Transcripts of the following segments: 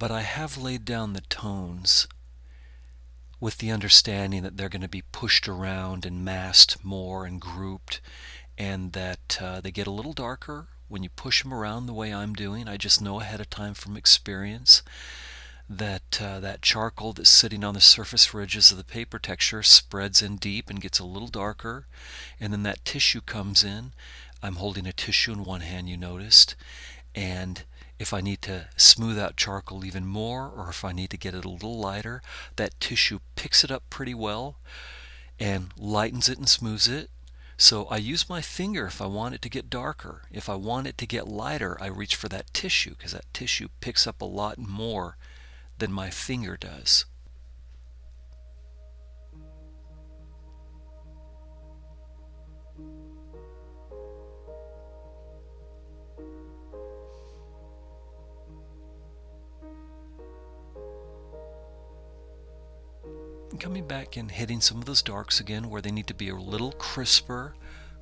but I have laid down the tones with the understanding that they're going to be pushed around and masked more and grouped, and that they get a little darker when you push them around the way I'm doing. I just know ahead of time from experience that that charcoal that's sitting on the surface ridges of the paper texture spreads in deep and gets a little darker, and then that tissue comes in. I'm holding a tissue in one hand, you noticed, and if I need to smooth out charcoal even more, or if I need to get it a little lighter, that tissue picks it up pretty well and lightens it and smooths it. So I use my finger if I want it to get darker. If I want it to get lighter, I reach for that tissue, because that tissue picks up a lot more than my finger does. Coming back and hitting some of those darks again where they need to be a little crisper,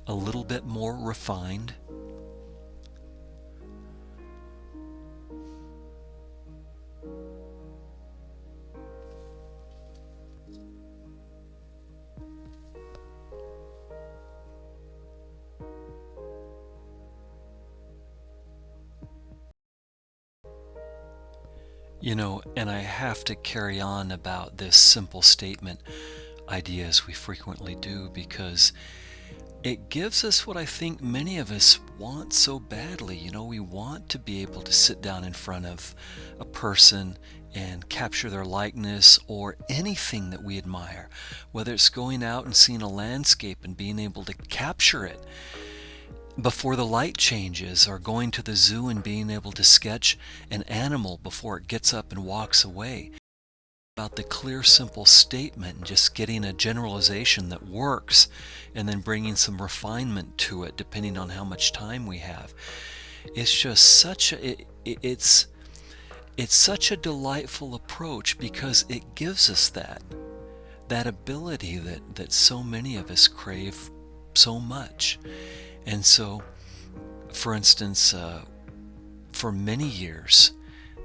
a little bit more refined. You know, and I have to carry on about this simple statement idea as we frequently do, because it gives us what I think many of us want so badly. You know, we want to be able to sit down in front of a person and capture their likeness or anything that we admire, whether it's going out and seeing a landscape and being able to capture it before the light changes, or going to the zoo and being able to sketch an animal before it gets up and walks away. About the clear, simple statement and just getting a generalization that works, and then bringing some refinement to it depending on how much time we have. It's just such a it's such a delightful approach, because it gives us that ability that so many of us crave so much. And so, for instance, for many years,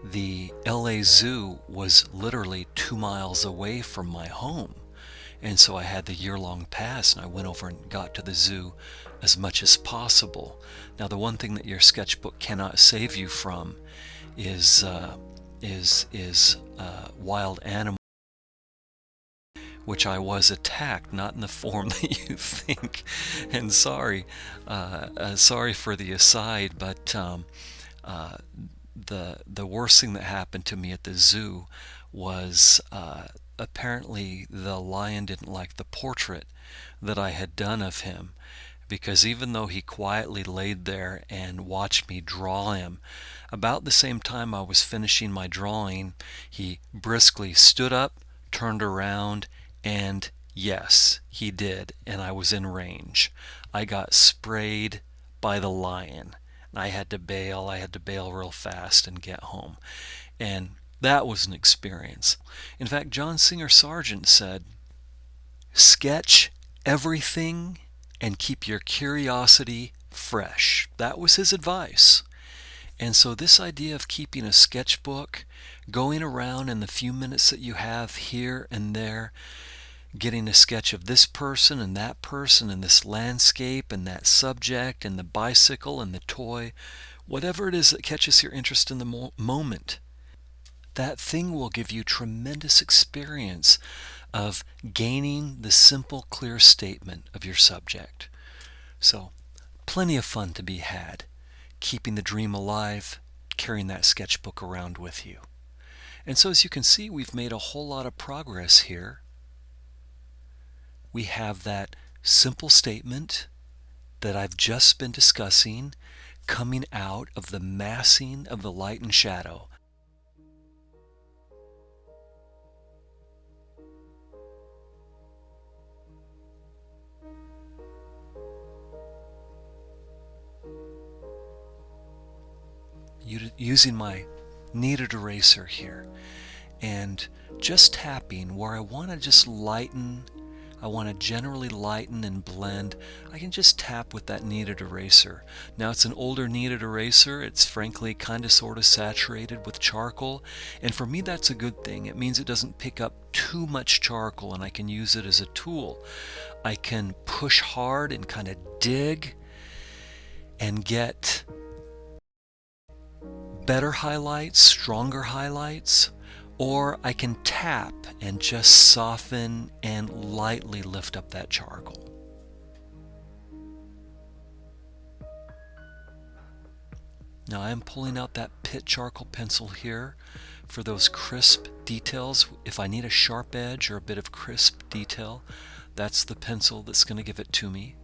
the LA Zoo was literally 2 miles away from my home. And so I had the year-long pass, and I went over and got to the zoo as much as possible. Now, the one thing that your sketchbook cannot save you from is wild animals, which I was attacked, not in the form that you think. And sorry for the aside, but the worst thing that happened to me at the zoo was apparently the lion didn't like the portrait that I had done of him, because even though he quietly laid there and watched me draw him, about the same time I was finishing my drawing, he briskly stood up, turned around, and yes, he did, and I was in range. I got sprayed by the lion, and I had to bail real fast and get home. And that was an experience. In fact, John Singer Sargent said, sketch everything and keep your curiosity fresh. That was his advice. And so this idea of keeping a sketchbook, going around in the few minutes that you have here and there, getting a sketch of this person and this landscape and that subject and the bicycle and the toy, whatever it is that catches your interest in the moment, that thing will give you tremendous experience of gaining the simple, clear statement of your subject. So, plenty of fun to be had, keeping the dream alive, carrying that sketchbook around with you. And so, as you can see, we've made a whole lot of progress here. We have that simple statement that I've just been discussing coming out of the massing of the light and shadow. Using my kneaded eraser here and just tapping where I want to just lighten I want to generally lighten and blend, I can just tap with that kneaded eraser. Now it's an older kneaded eraser. It's frankly kind of sort of saturated with charcoal, and for me that's a good thing. It means it doesn't pick up too much charcoal and I can use it as a tool. I can push hard and kind of dig and get better highlights, stronger highlights, or I can tap and just soften and lightly lift up that charcoal. Now I am pulling out that pit charcoal pencil here for those crisp details. If I need a sharp edge or a bit of crisp detail, that's the pencil that's going to give it to me.